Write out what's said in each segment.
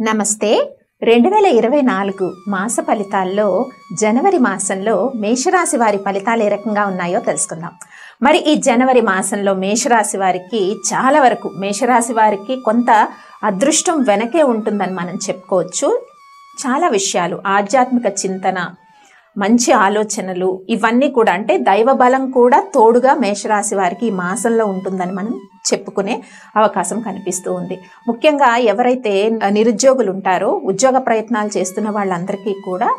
నమస్తే. 2024 మాస ఫలితాల్లో జనవరి మాసంలో మేషరాశి వారి ఫలితాలు ఏ రకంగా ఉన్నాయో తెలుసుకుందాం. మరి ఈ జనవరి మాసంలో మేషరాశి వారికి చాలా వరకు మేషరాశి వారికి కొంత అదృష్టం వెనకే ఉంటుందని మనం చెప్పుకోవచ్చు. చాలా విషయాలు, ఆధ్యాత్మిక చింతన, మంచి ఆలోచనలు, ఇవన్నీ కూడా అంటే దైవ బలం కూడా తోడుగా మేషరాశి వారికి ఈ మాసంలో ఉంటుందని మనం చెప్పుకునే అవకాశం కనిపిస్తూ ఉంది. ముఖ్యంగా ఎవరైతే నిరుద్యోగులు ఉంటారో, ఉద్యోగ ప్రయత్నాలు చేస్తున్న వాళ్ళందరికీ కూడా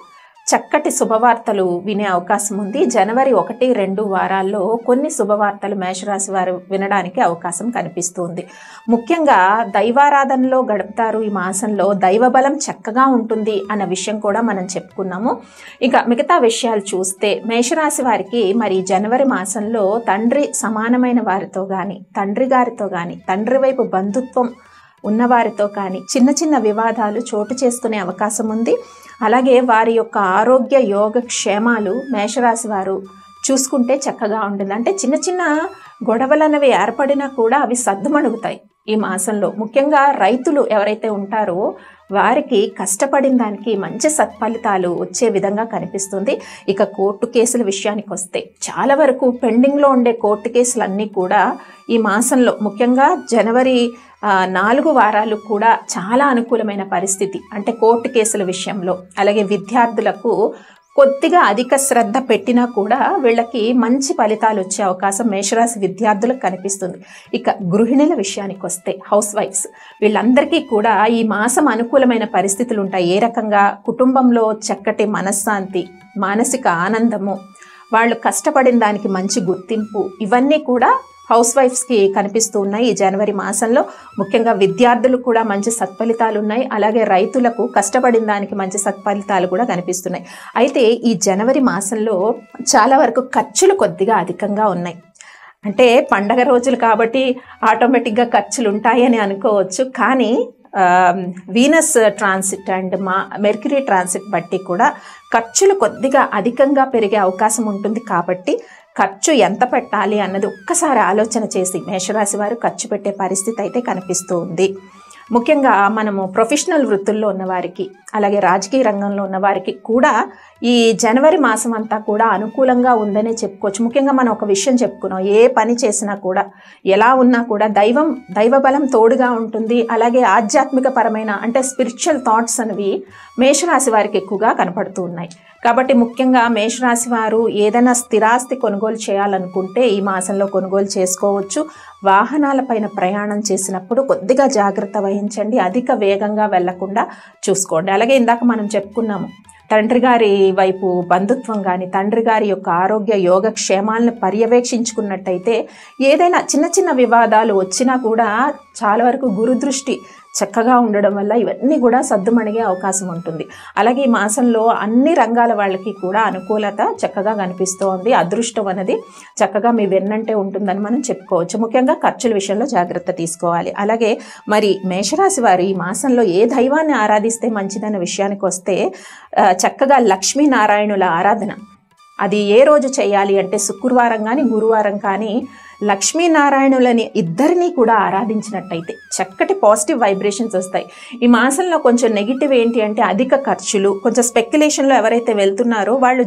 చక్కటి శుభవార్తలు వినే అవకాశం ఉంది. జనవరి 1-2 వారాల్లో కొన్ని శుభవార్తలు మేషరాశి వారు వినడానికి అవకాశం కనిపిస్తుంది. ముఖ్యంగా దైవారాధనలో గడుపుతారు. ఈ మాసంలో దైవ బలం చక్కగా ఉంటుంది అన్న విషయం కూడా మనం చెప్పుకున్నాము. ఇక మిగతా విషయాలు చూస్తే మేషరాశి వారికి మరి జనవరి మాసంలో తండ్రి సమానమైన వారితో కానీ, తండ్రి గారితో కానీ, తండ్రి వైపు బంధుత్వం ఉన్నవారితో కానీ చిన్న చిన్న వివాదాలు చోటు చేసుకునే అవకాశం ఉంది. అలాగే వారి యొక్క ఆరోగ్య యోగ క్షేమాలు మేషరాశి వారు చూసుకుంటే చక్కగా ఉంటుంది. అంటే చిన్న చిన్న గొడవలు అనేవి ఏర్పడినా కూడా అవి సద్దుమణుగుతాయి ఈ మాసంలో. ముఖ్యంగా రైతులు ఎవరైతే ఉంటారో వారికి కష్టపడిన దానికి మంచి సత్ఫలితాలు వచ్చే విధంగా కనిపిస్తుంది. ఇక కోర్టు కేసుల విషయానికి వస్తే చాలా వరకు పెండింగ్లో ఉండే కోర్టు కేసులన్నీ కూడా ఈ మాసంలో ముఖ్యంగా జనవరి 4 వారాలు కూడా చాలా అనుకూలమైన పరిస్థితి. అంటే కోర్టు కేసుల విషయంలో, అలాగే విద్యార్థులకు కొద్దిగా అధిక శ్రద్ధ పెట్టినా కూడా వీళ్ళకి మంచి ఫలితాలు వచ్చే అవకాశం మేషరాశి విద్యార్థులకు కనిపిస్తుంది. ఇక గృహిణుల విషయానికి వస్తే హౌస్ వైఫ్స్ వీళ్ళందరికీ కూడా ఈ మాసం అనుకూలమైన పరిస్థితులు ఉంటాయి. ఏ రకంగా కుటుంబంలో చక్కటి మనశ్శాంతి, మానసిక ఆనందము, వాళ్ళు కష్టపడిన దానికి మంచి గుర్తింపు, ఇవన్నీ కూడా హౌస్ వైఫ్స్కి కనిపిస్తూ ఉన్నాయి ఈ జనవరి మాసంలో. ముఖ్యంగా విద్యార్థులు కూడా మంచి సత్ఫలితాలు ఉన్నాయి. అలాగే రైతులకు కష్టపడిన దానికి మంచి సత్ఫలితాలు కూడా కనిపిస్తున్నాయి. అయితే ఈ జనవరి మాసంలో చాలా వరకు ఖర్చులు కొద్దిగా అధికంగా ఉన్నాయి. అంటే పండగ రోజులు కాబట్టి ఆటోమేటిక్గా ఖర్చులు ఉంటాయని అనుకోవచ్చు. కానీ Venus transit and mercury transit బట్టి కూడా ఖర్చులు కొద్దిగా అధికంగా పెరిగే అవకాశం ఉంటుంది. కాబట్టి ఖర్చు ఎంత పెట్టాలి అన్నది ఒక్కసారి ఆలోచన చేసి మేషరాశి వారు ఖర్చు పెట్టే పరిస్థితి అయితే కనిపిస్తూ ఉంది. ముఖ్యంగా మనము ప్రొఫెషనల్ వృత్తుల్లో ఉన్నవారికి, అలాగే రాజకీయ రంగంలో ఉన్నవారికి కూడా ఈ జనవరి మాసం అంతా కూడా అనుకూలంగా ఉందనే చెప్పుకోవచ్చు. ముఖ్యంగా మనం ఒక విషయం చెప్పుకున్నాం, ఏ పని చేసినా కూడా ఎలా ఉన్నా కూడా దైవ బలం తోడుగా ఉంటుంది. అలాగే ఆధ్యాత్మిక పరమైన అంటే స్పిరిచువల్ థాట్స్ అనేవి మేషరాశి వారికి ఎక్కువగా కనపడుతూ ఉన్నాయి. కాబట్టి ముఖ్యంగా మేషరాశి వారు ఏదైనా స్థిరాస్తి కొనుగోలు చేయాలనుకుంటే ఈ మాసంలో కొనుగోలు చేసుకోవచ్చు. వాహనాలపైన ప్రయాణం చేసినప్పుడు కొద్దిగా జాగ్రత్త వహించండి, అధిక వేగంగా వెళ్లకుండా చూసుకోండి. అలాగే ఇందాక మనం చెప్పుకున్నాము, తండ్రి గారి వైపు బంధుత్వం కానీ, తండ్రి గారి యొక్క ఆరోగ్య యోగ క్షేమాలను పర్యవేక్షించుకున్నట్టయితే ఏదైనా చిన్న చిన్న వివాదాలు వచ్చినా కూడా చాలా వరకు గురుదృష్టి చక్కగా ఉండడం వల్ల ఇవన్నీ కూడా సద్దుమణిగే అవకాశం ఉంటుంది. అలాగే ఈ మాసంలో అన్ని రంగాల వాళ్ళకి కూడా అనుకూలత చక్కగా కనిపిస్తోంది. అదృష్టం అనేది చక్కగా మీ వెన్నంటే ఉంటుందని మనం చెప్పుకోవచ్చు. ముఖ్యంగా ఖర్చుల విషయంలో జాగ్రత్త తీసుకోవాలి. అలాగే మరి మేషరాశి వారు ఈ మాసంలో ఏ దైవాన్ని ఆరాధిస్తే మంచిదన్న విషయానికి వస్తే చక్కగా లక్ష్మీనారాయణుల ఆరాధన అది ఏ రోజు చేయాలి అంటే శుక్రవారం కానీ గురువారం కానీ లక్ష్మీనారాయణులని ఇద్దరినీ కూడా ఆరాధించినట్టయితే చక్కటి పాజిటివ్ వైబ్రేషన్స్ వస్తాయి. ఈ మాసంలో కొంచెం నెగిటివ్ ఏంటి అంటే అధిక ఖర్చులు, కొంచెం స్పెక్యులేషన్లో ఎవరైతే వెళ్తున్నారో వాళ్ళు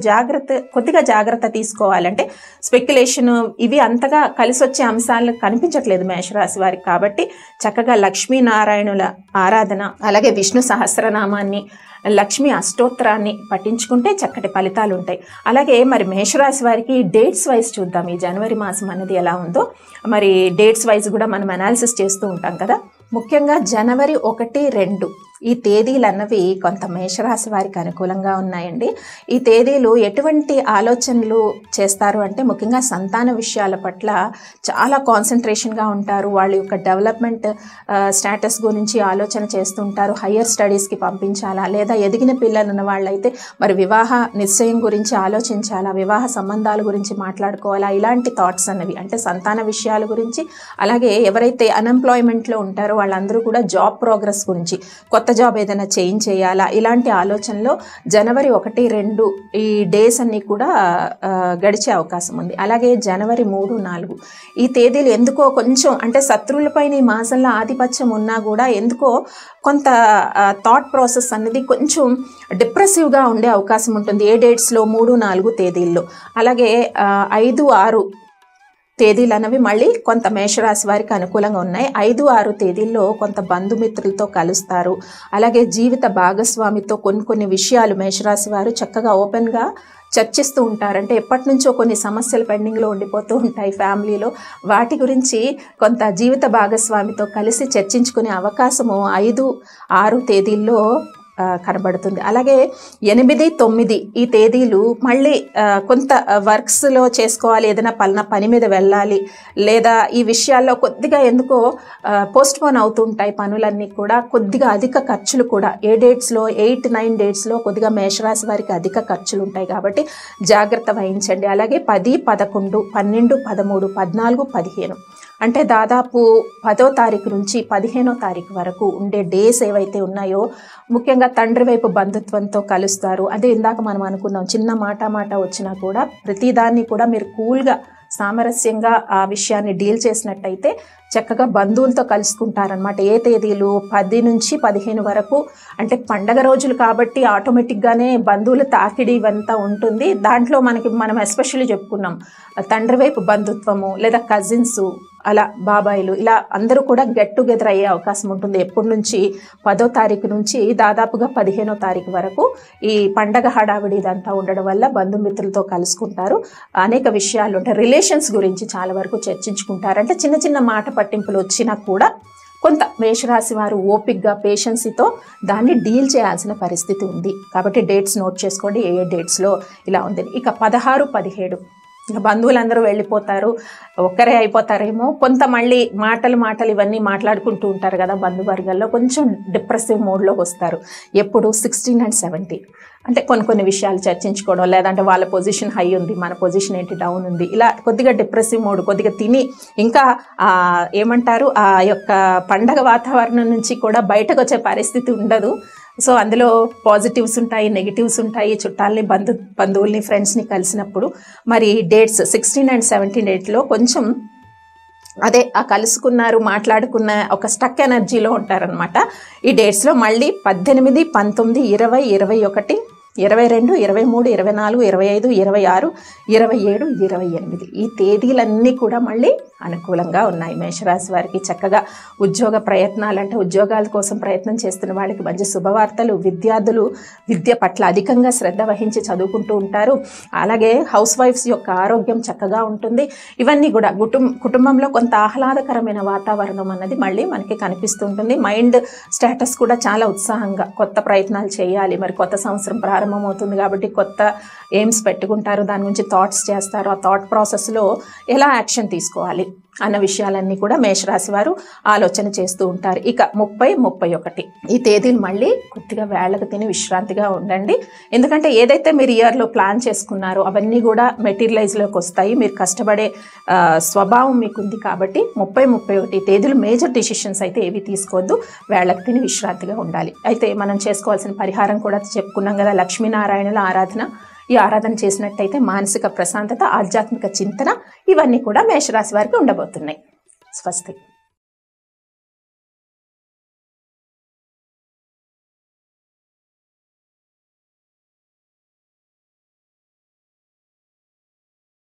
కొద్దిగా జాగ్రత్త తీసుకోవాలంటే స్పెక్యులేషన్ ఇవి అంతగా కలిసి వచ్చే అంశాలు కనిపించట్లేదు మేషరాశి వారికి. కాబట్టి చక్కగా లక్ష్మీనారాయణుల ఆరాధన, అలాగే విష్ణు సహస్రనామాన్ని, లక్ష్మీ అష్టోత్తరాన్ని పఠించుకుంటే చక్కటి ఫలితాలు ఉంటాయి. అలాగే మరి మేషరాశి వారికి డేట్స్ వైజ్ చూద్దాం ఈ జనవరి మాసం అనేది ఎలా ఉందో. మరి డేట్స్ వైజ్ కూడా మనం అనాలిసిస్ చేస్తూ ఉంటాం కదా. ముఖ్యంగా జనవరి 1-2 ఈ తేదీలు అన్నవి కొంత మేషరాశి వారికి అనుకూలంగా ఉన్నాయండి. ఈ తేదీలు ఎటువంటి ఆలోచనలు చేస్తారు అంటే ముఖ్యంగా సంతాన విషయాల పట్ల చాలా కాన్సన్ట్రేషన్గా ఉంటారు. వాళ్ళ యొక్క డెవలప్మెంట్ స్టేటస్ గురించి ఆలోచన చేస్తుంటారు. హయ్యర్ స్టడీస్కి పంపించాలా, లేదా ఎదిగిన పిల్లలు ఉన్న వాళ్ళైతే మరి వివాహ నిశ్చయం గురించి ఆలోచించాలా, వివాహ సంబంధాల గురించి మాట్లాడుకోవాలా, ఇలాంటి థాట్స్ అన్నవి అంటే సంతాన విషయాల గురించి. అలాగే ఎవరైతే అన్ఎంప్లాయ్మెంట్లో ఉంటారో వాళ్ళందరూ కూడా జాబ్ ప్రోగ్రెస్ గురించి, కొత్త జాబ్ ఏదైనా చేంజ్ చేయాలా, ఇలాంటి ఆలోచనలో జనవరి 1, 2 ఈ డేస్ అన్నీ కూడా గడిచే అవకాశం ఉంది. అలాగే జనవరి 3, 4 ఈ తేదీలు ఎందుకో కొంచెం అంటే శత్రువులపైన ఈ మాసంలో ఆధిపత్యం ఉన్నా కూడా ఎందుకో కొంత థాట్ ప్రాసెస్ అనేది కొంచెం డిప్రెసివ్గా ఉండే అవకాశం ఉంటుంది ఏ డేట్స్లో 3, 4 తేదీల్లో. అలాగే 5, 6 తేదీలు అనేవి మళ్ళీ కొంత మేషరాశి వారికి అనుకూలంగా ఉన్నాయి. 5, 6 తేదీల్లో కొంత బంధుమిత్రులతో కలుస్తారు. అలాగే జీవిత భాగస్వామితో కొన్ని విషయాలు మేషరాశి వారు చక్కగా ఓపెన్గా చర్చిస్తూ ఉంటారు. అంటే ఎప్పటి నుంచో కొన్ని సమస్యలు పెండింగ్లో ఉండిపోతూ ఉంటాయి ఫ్యామిలీలో, వాటి గురించి కొంత జీవిత భాగస్వామితో కలిసి చర్చించుకునే అవకాశము 5, 6 తేదీల్లో కనబడుతుంది. అలాగే 8, 9 ఈ తేదీలు మళ్ళీ కొంత వర్క్స్లో చేసుకోవాలి, ఏదైనా పని మీద వెళ్ళాలి, లేదా ఈ విషయాల్లో కొద్దిగా ఎందుకో పోస్ట్పోన్ అవుతుంటాయి పనులన్నీ కూడా. కొద్దిగా అధిక ఖర్చులు కూడా ఏ డేట్స్లో 8, 9 డేట్స్లో కొద్దిగా మేషరాశి వారికి అధిక ఖర్చులు ఉంటాయి కాబట్టి జాగ్రత్త వహించండి. అలాగే 10, 11, 12, 13, 14, 15 అంటే దాదాపు 10వ తారీఖు నుంచి 15వ తారీఖు వరకు ఉండే డేస్ ఏవైతే ఉన్నాయో ముఖ్యంగా తండ్రి వైపు బంధుత్వంతో కలుస్తారు. అదే ఇందాక మనం అనుకున్నాం, చిన్న మాట వచ్చినా కూడా ప్రతిదాన్ని కూడా మీరు కూల్గా సామరస్యంగా ఆ విషయాన్ని డీల్ చేసినట్టయితే చక్కగా బంధువులతో కలుసుకుంటారనమాట. ఏ తేదీలు 10 నుంచి 15 వరకు అంటే పండగ రోజులు కాబట్టి ఆటోమేటిక్గానే బంధువుల తాకిడి ఇవంతా ఉంటుంది. దాంట్లో మనం ఎస్పెషల్లీ చెప్పుకున్నాం తండ్రి వైపు బంధుత్వము, లేదా కజిన్స్, అలా బాబాయిలు, ఇలా అందరూ కూడా గెట్ టుగెదర్ అయ్యే అవకాశం ఉంటుంది. ఎప్పటి నుంచి 10వ తారీఖు నుంచి దాదాపుగా 15వ తారీఖు వరకు ఈ పండగ హడావిడి ఇదంతా ఉండడం వల్ల బంధుమిత్రులతో కలుసుకుంటారు. అనేక విషయాలు ఉంటాయి, రిలేషన్స్ గురించి చాలా వరకు చర్చించుకుంటారు. అంటే చిన్న మాట పట్టింపులు వచ్చినా కూడా కొంత మేషరాశి వారు ఓపిక్గా పేషెన్సీతో దాన్ని డీల్ చేయాల్సిన పరిస్థితి ఉంది. కాబట్టి డేట్స్ నోట్ చేసుకోండి ఏ డేట్స్లో ఇలా ఉంది. ఇక 16, 17 ఇక బంధువులందరూ వెళ్ళిపోతారు, ఒక్కరే అయిపోతారేమో. కొంత మళ్ళీ మాటలు ఇవన్నీ మాట్లాడుకుంటూ ఉంటారు కదా బంధువర్గాల్లో, కొంచెం డిప్రెసివ్ మోడ్లోకి వస్తారు. ఎప్పుడు 16 and 17 అంటే కొన్ని విషయాలు చర్చించుకోవడం, లేదంటే వాళ్ళ పొజిషన్ హై ఉంది, మన పొజిషన్ ఏంటి డౌన్ ఉంది, ఇలా కొద్దిగా డిప్రెసివ్ మోడ్, కొద్దిగా తిని ఇంకా ఏమంటారు ఆ యొక్క పండగ వాతావరణం నుంచి కూడా బయటకు వచ్చే పరిస్థితి ఉండదు. సో అందులో పాజిటివ్స్ ఉంటాయి, నెగిటివ్స్ ఉంటాయి. చుట్టాలని బంధువుల్ని ఫ్రెండ్స్ని కలిసినప్పుడు మరి డేట్స్ 16 and 17 డేట్లో కొంచెం అదే ఆ కలుసుకున్నారు, మాట్లాడుకున్న ఒక స్టక్ ఎనర్జీలో ఉంటారనమాట. ఈ డేట్స్లో మళ్ళీ 18, 19, 20, 21, 22, 23, 24, 25, 26, 27, 28 ఈ తేదీలన్నీ కూడా మళ్ళీ అనుకూలంగా ఉన్నాయి మేషరాశి వారికి. చక్కగా ఉద్యోగ ప్రయత్నాలు అంటే ఉద్యోగాల కోసం ప్రయత్నం చేస్తున్న వాళ్ళకి మంచి శుభవార్తలు, విద్యార్థులు విద్య పట్ల అధికంగా శ్రద్ధ వహించి చదువుకుంటూ ఉంటారు. అలాగే హౌస్ వైఫ్స్ యొక్క ఆరోగ్యం చక్కగా ఉంటుంది. ఇవన్నీ కూడా కుటుంబంలో కొంత ఆహ్లాదకరమైన వాతావరణం అన్నది మళ్ళీ మనకి కనిపిస్తూ ఉంటుంది. మైండ్ స్టేటస్ కూడా చాలా ఉత్సాహంగా కొత్త ప్రయత్నాలు చేయాలి, మరి కొత్త సంవత్సరం ప్రారంభమవుతుంది కాబట్టి కొత్త ఎయిమ్స్ పెట్టుకుంటారు, దాని గురించి థాట్స్ చేస్తారు. ఆ థాట్ ప్రాసెస్లో ఎలా యాక్షన్ తీసుకోవాలి అన్న విషయాలన్నీ కూడా మేషరాశి వారు ఆలోచన చేస్తూ ఉంటారు. ఇక 30, 31 ఈ తేదీలు మళ్ళీ కొద్దిగా వేళకు తిని విశ్రాంతిగా ఉండండి. ఎందుకంటే ఏదైతే మీరు ఇయర్లో ప్లాన్ చేసుకున్నారో అవన్నీ కూడా మెటీరియలైజ్లోకి వస్తాయి. మీరు కష్టపడే స్వభావం మీకుంది కాబట్టి 30, 31 తేదీలు మేజర్ డిసిషన్స్ అయితే ఏవి తీసుకోవద్దు, వేళకు తిని విశ్రాంతిగా ఉండాలి. అయితే మనం చేసుకోవాల్సిన పరిహారం కూడా చెప్పుకున్నాం కదా, లక్ష్మీనారాయణుల ఆరాధన. ఈ ఆరాధన చేసినట్టయితే మానసిక ప్రశాంతత, ఆధ్యాత్మిక చింతన ఇవన్నీ కూడా మేషరాశి వారికి ఉండబోతున్నాయి. స్వస్తి.